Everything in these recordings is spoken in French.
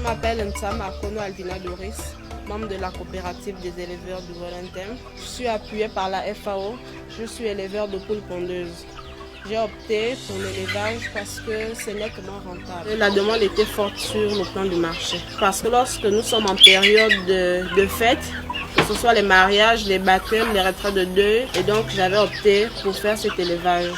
m'appelle Nsama Kono Alvina Doris, membre de la coopérative des éleveurs du Volontaire. Je suis appuyée par la FAO. Je suis éleveur de poules pondeuses. J'ai opté pour l'élevage parce que c'est nettement rentable. La demande était forte sur le plan du marché. Parce que lorsque nous sommes en période de fête, que ce soit les mariages, les baptêmes, les retraites de deuil, et donc j'avais opté pour faire cet élevage.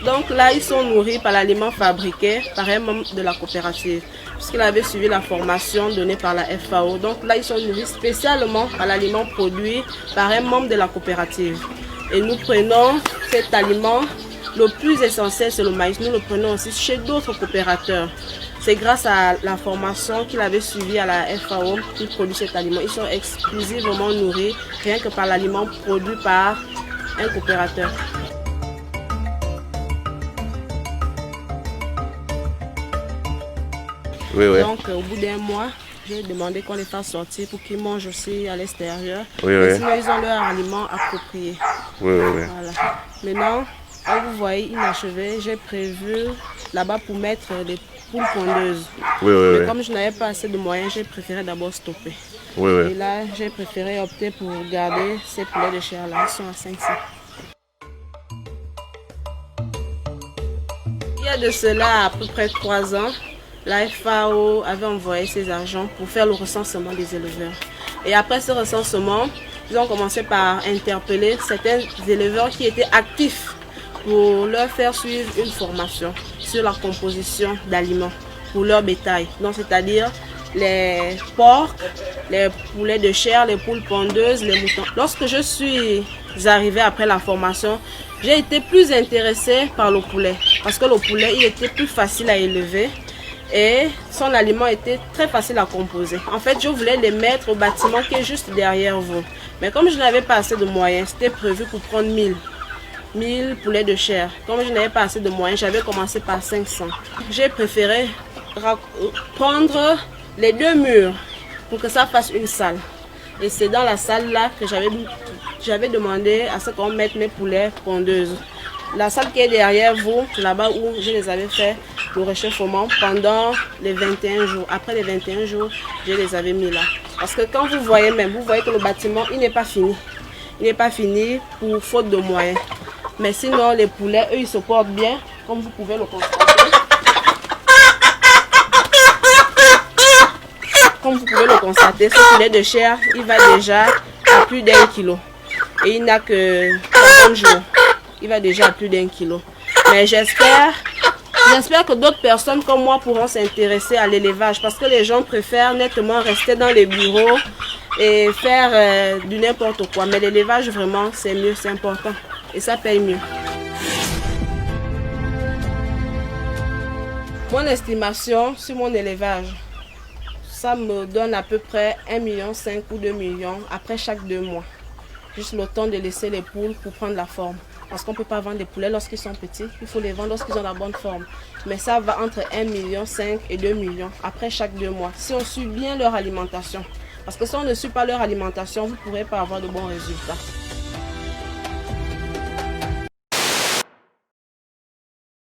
Donc là, ils sont nourris par l'aliment fabriqué par un membre de la coopérative, puisqu'il avait suivi la formation donnée par la FAO. Donc là, ils sont nourris spécialement par l'aliment produit par un membre de la coopérative. Et nous prenons cet aliment, le plus essentiel c'est le maïs, nous le prenons aussi chez d'autres coopérateurs. C'est grâce à la formation qu'il avait suivie à la FAO qu'il produit cet aliment. Ils sont exclusivement nourris rien que par l'aliment produit par un coopérateur. Oui, oui. Donc, au bout d'un mois, j'ai demandé qu'on les fasse sortir pour qu'ils mangent aussi à l'extérieur. Oui, oui. Sinon, ils ont leur aliment approprié. Oui, oui, oui. Voilà. Maintenant, comme vous voyez, inachevé, j'ai prévu là-bas pour mettre des poules pondeuses. Oui, oui, Mais oui. comme je n'avais pas assez de moyens, j'ai préféré d'abord stopper. Oui, Et oui. là, j'ai préféré opter pour garder ces poulets de chair-là. Ils sont à 500. Il y a de cela à peu près 3 ans. La FAO avait envoyé ses agents pour faire le recensement des éleveurs. Et après ce recensement, ils ont commencé par interpeller certains éleveurs qui étaient actifs pour leur faire suivre une formation sur la composition d'aliments pour leur bétail. Donc, c'est-à-dire les porcs, les poulets de chair, les poules pondeuses, les moutons. Lorsque je suis arrivée après la formation, j'ai été plus intéressée par le poulet. Parce que le poulet, il était plus facile à élever. Et son aliment était très facile à composer. En fait, je voulais les mettre au bâtiment qui est juste derrière vous. Mais comme je n'avais pas assez de moyens, c'était prévu pour prendre 1000 poulets de chair. Comme je n'avais pas assez de moyens, j'avais commencé par 500. J'ai préféré prendre les 2 murs pour que ça fasse une salle. Et c'est dans la salle là que j'avais demandé à ce qu'on mette mes poulets pondeuses. La salle qui est derrière vous, c'est là-bas où je les avais fait le réchauffement pendant les 21 jours. Après les 21 jours, je les avais mis là. Parce que quand vous voyez que le bâtiment, il n'est pas fini. Il n'est pas fini pour faute de moyens. Mais sinon, les poulets, eux, ils se portent bien, comme vous pouvez le constater. Comme vous pouvez le constater, ce poulet de chair, il va déjà à plus d'1 kilo. Et il n'a que 40 jours. Il va déjà à plus d'1 kilo. Mais j'espère que d'autres personnes comme moi pourront s'intéresser à l'élevage parce que les gens préfèrent nettement rester dans les bureaux et faire du n'importe quoi. Mais l'élevage, vraiment, c'est mieux, c'est important. Et ça paye mieux. Mon estimation sur mon élevage, ça me donne à peu près 1,5 million ou 2 millions après chaque 2 mois. Juste le temps de laisser les poules pour prendre la forme. Parce qu'on ne peut pas vendre des poulets lorsqu'ils sont petits, il faut les vendre lorsqu'ils ont la bonne forme. Mais ça va entre 1,5 million et 2 millions après chaque 2 mois, si on suit bien leur alimentation. Parce que si on ne suit pas leur alimentation, vous ne pourrez pas avoir de bons résultats.